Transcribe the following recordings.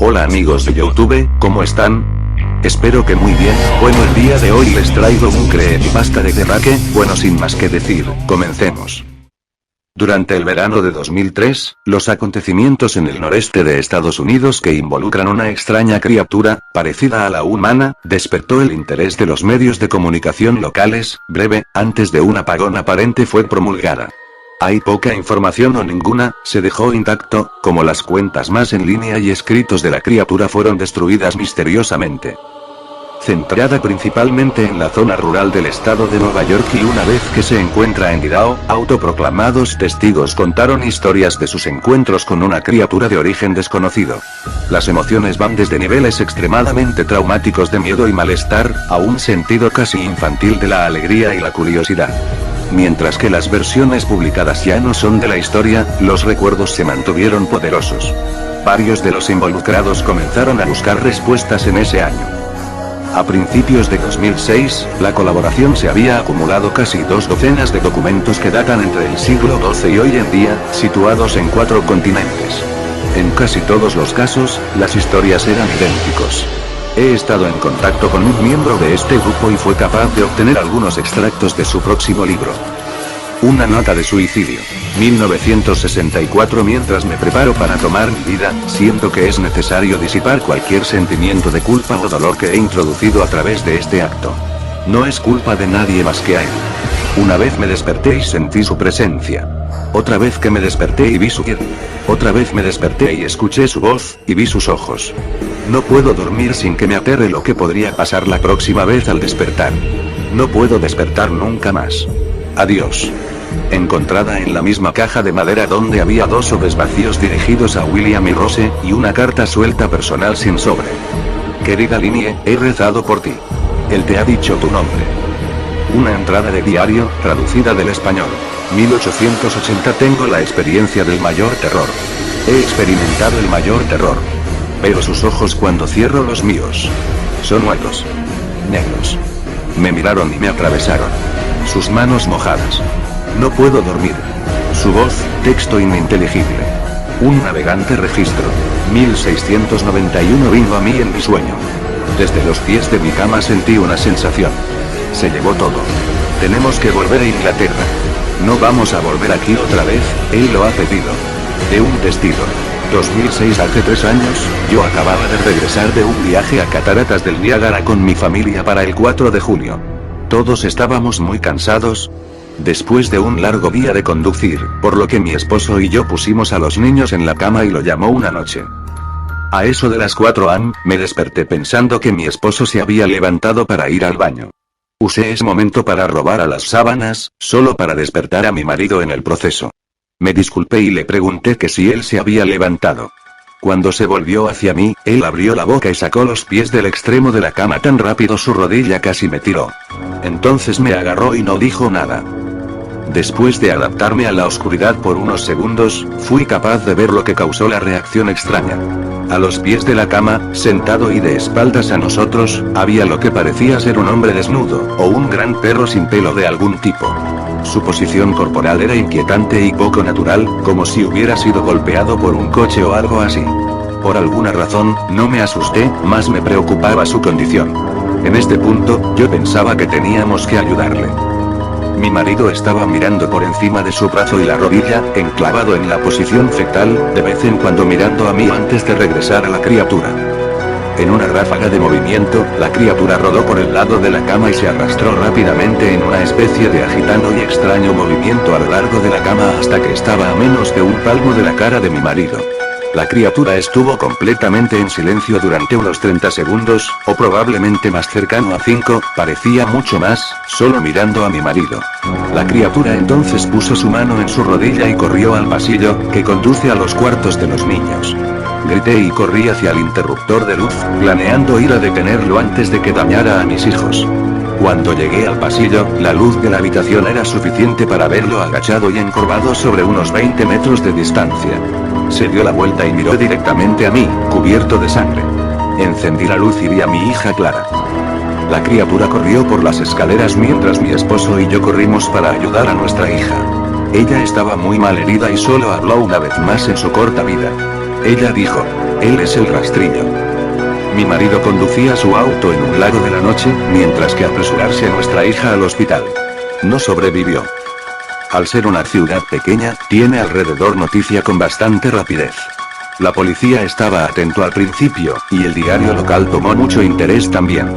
Hola amigos de YouTube, ¿cómo están? Espero que muy bien. Bueno, el día de hoy les traigo un creepypasta de Terraque. Bueno, sin más que decir, comencemos. Durante el verano de 2003, los acontecimientos en el noreste de Estados Unidos que involucran una extraña criatura, parecida a la humana, despertó el interés de los medios de comunicación locales. Breve, antes de un apagón aparente fue promulgada. Hay poca información o ninguna, se dejó intacto, como las cuentas más en línea y escritos de la criatura fueron destruidas misteriosamente. Centrada principalmente en la zona rural del estado de Nueva York y una vez que se encuentra en Idaho, autoproclamados testigos contaron historias de sus encuentros con una criatura de origen desconocido. Las emociones van desde niveles extremadamente traumáticos de miedo y malestar, a un sentido casi infantil de la alegría y la curiosidad. Mientras que las versiones publicadas ya no son de la historia, los recuerdos se mantuvieron poderosos. Varios de los involucrados comenzaron a buscar respuestas en ese año. A principios de 2006, la colaboración se había acumulado casi 2 docenas de documentos que datan entre el siglo XII y hoy en día, situados en 4 continentes. En casi todos los casos, las historias eran idénticos. He estado en contacto con un miembro de este grupo y fue capaz de obtener algunos extractos de su próximo libro. Una nota de suicidio. 1964. Mientras me preparo para tomar mi vida, siento que es necesario disipar cualquier sentimiento de culpa o dolor que he introducido a través de este acto. No es culpa de nadie más que a él. Una vez me desperté y sentí su presencia. Otra vez que me desperté y vi su piel. Otra vez me desperté y escuché su voz, y vi sus ojos. No puedo dormir sin que me aterre lo que podría pasar la próxima vez al despertar. No puedo despertar nunca más. Adiós. Encontrada en la misma caja de madera donde había 2 sobres vacíos dirigidos a William y Rose, y una carta suelta personal sin sobre. Querida Linie, he rezado por ti. Él te ha dicho tu nombre. Una entrada de diario, traducida del español. 1880. Tengo la experiencia del mayor terror. He experimentado el mayor terror. Veo sus ojos cuando cierro los míos. Son huecos. Negros. Me miraron y me atravesaron. Sus manos mojadas. No puedo dormir. Su voz, texto ininteligible. Un navegante registro. 1691 vino a mí en mi sueño. Desde los pies de mi cama sentí una sensación. Se llevó todo. Tenemos que volver a Inglaterra. No vamos a volver aquí otra vez, él lo ha pedido. De un testigo. 2006. Hace 3 años, yo acababa de regresar de un viaje a Cataratas del Niágara con mi familia para el 4 de junio. Todos estábamos muy cansados, después de un largo día de conducir, por lo que mi esposo y yo pusimos a los niños en la cama y lo llamó una noche. A eso de las 4 am, me desperté pensando que mi esposo se había levantado para ir al baño. Usé ese momento para robar a las sábanas, solo para despertar a mi marido en el proceso. Me disculpé y le pregunté que si él se había levantado. Cuando se volvió hacia mí, él abrió la boca y sacó los pies del extremo de la cama tan rápido su rodilla casi me tiró. Entonces me agarró y no dijo nada. Después de adaptarme a la oscuridad por unos segundos, fui capaz de ver lo que causó la reacción extraña. A los pies de la cama, sentado y de espaldas a nosotros, había lo que parecía ser un hombre desnudo, o un gran perro sin pelo de algún tipo. Su posición corporal era inquietante y poco natural, como si hubiera sido golpeado por un coche o algo así. Por alguna razón, no me asusté, más me preocupaba su condición. En este punto, yo pensaba que teníamos que ayudarle. Mi marido estaba mirando por encima de su brazo y la rodilla, enclavado en la posición fetal, de vez en cuando mirando a mí antes de regresar a la criatura. En una ráfaga de movimiento, la criatura rodó por el lado de la cama y se arrastró rápidamente en una especie de agitado y extraño movimiento a lo largo de la cama hasta que estaba a menos de un palmo de la cara de mi marido. La criatura estuvo completamente en silencio durante unos 30 segundos, o probablemente más cercano a 5, parecía mucho más, solo mirando a mi marido. La criatura entonces puso su mano en su rodilla y corrió al pasillo, que conduce a los cuartos de los niños. Grité y corrí hacia el interruptor de luz, planeando ir a detenerlo antes de que dañara a mis hijos. Cuando llegué al pasillo, la luz de la habitación era suficiente para verlo agachado y encorvado sobre unos 20 metros de distancia. Se dio la vuelta y miró directamente a mí, cubierto de sangre. Encendí la luz y vi a mi hija Clara. La criatura corrió por las escaleras mientras mi esposo y yo corrimos para ayudar a nuestra hija. Ella estaba muy mal herida y solo habló una vez más en su corta vida. Ella dijo: Él es el rastrillo. Mi marido conducía su auto en un lago de la noche, mientras que apresurarse a nuestra hija al hospital. No sobrevivió. Al ser una ciudad pequeña, tiene alrededor noticia con bastante rapidez. La policía estaba atento al principio, y el diario local tomó mucho interés también.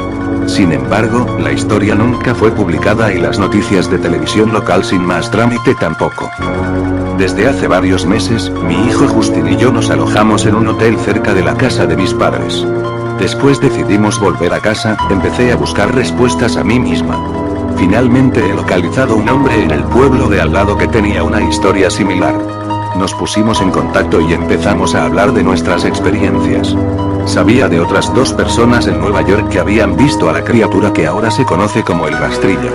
Sin embargo, la historia nunca fue publicada y las noticias de televisión local sin más trámite tampoco. Desde hace varios meses, mi hijo Justin y yo nos alojamos en un hotel cerca de la casa de mis padres. Después decidimos volver a casa, empecé a buscar respuestas a mí misma. Finalmente he localizado un hombre en el pueblo de al lado que tenía una historia similar. Nos pusimos en contacto y empezamos a hablar de nuestras experiencias. Sabía de otras 2 personas en Nueva York que habían visto a la criatura que ahora se conoce como el rastrillo.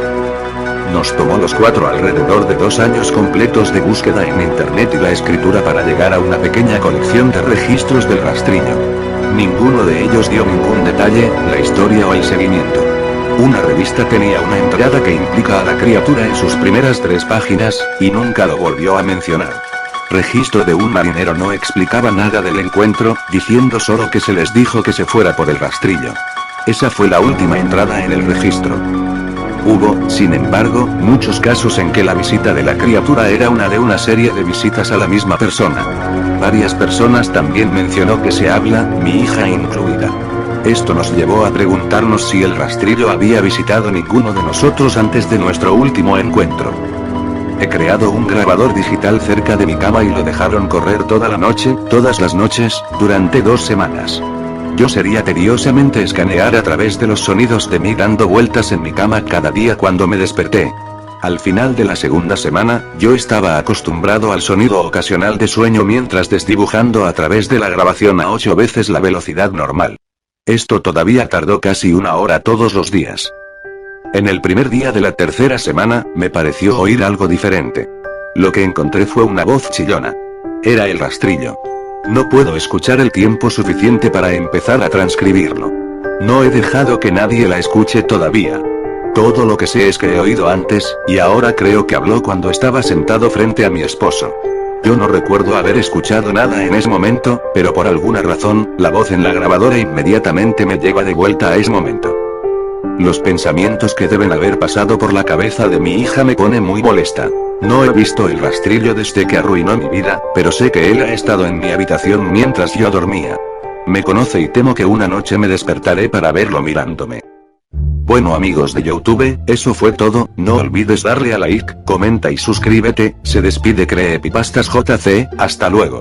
Nos tomó los 4 alrededor de 2 años completos de búsqueda en internet y la escritura para llegar a una pequeña colección de registros del rastrillo. Ninguno de ellos dio ningún detalle, la historia o el seguimiento. Una revista tenía una entrada que implica a la criatura en sus primeras 3 páginas, y nunca lo volvió a mencionar. Registro de un marinero no explicaba nada del encuentro, diciendo solo que se les dijo que se fuera por el rastrillo. Esa fue la última entrada en el registro. Hubo, sin embargo, muchos casos en que la visita de la criatura era una serie de visitas a la misma persona. Varias personas también mencionó que se habla, mi hija incluida. Esto nos llevó a preguntarnos si el rastrillo había visitado ninguno de nosotros antes de nuestro último encuentro. He creado un grabador digital cerca de mi cama y lo dejaron correr toda la noche, todas las noches, durante 2 semanas. Yo sería tediosamente escanear a través de los sonidos de mí dando vueltas en mi cama cada día cuando me desperté. Al final de la segunda semana, yo estaba acostumbrado al sonido ocasional de sueño mientras desdibujando a través de la grabación a 8 veces la velocidad normal. Esto todavía tardó casi 1 hora todos los días. En el primer día de la tercera semana, me pareció oír algo diferente. Lo que encontré fue una voz chillona. Era el rastrillo. No puedo escuchar el tiempo suficiente para empezar a transcribirlo. No he dejado que nadie la escuche todavía. Todo lo que sé es que he oído antes, y ahora creo que habló cuando estaba sentado frente a mi esposo. Yo no recuerdo haber escuchado nada en ese momento, pero por alguna razón, la voz en la grabadora inmediatamente me lleva de vuelta a ese momento. Los pensamientos que deben haber pasado por la cabeza de mi hija me pone muy molesta. No he visto el rastrillo desde que arruinó mi vida, pero sé que él ha estado en mi habitación mientras yo dormía. Me conoce y temo que una noche me despertaré para verlo mirándome. Bueno amigos de YouTube, eso fue todo, no olvides darle a like, comenta y suscríbete, se despide Creepypastas JC, hasta luego.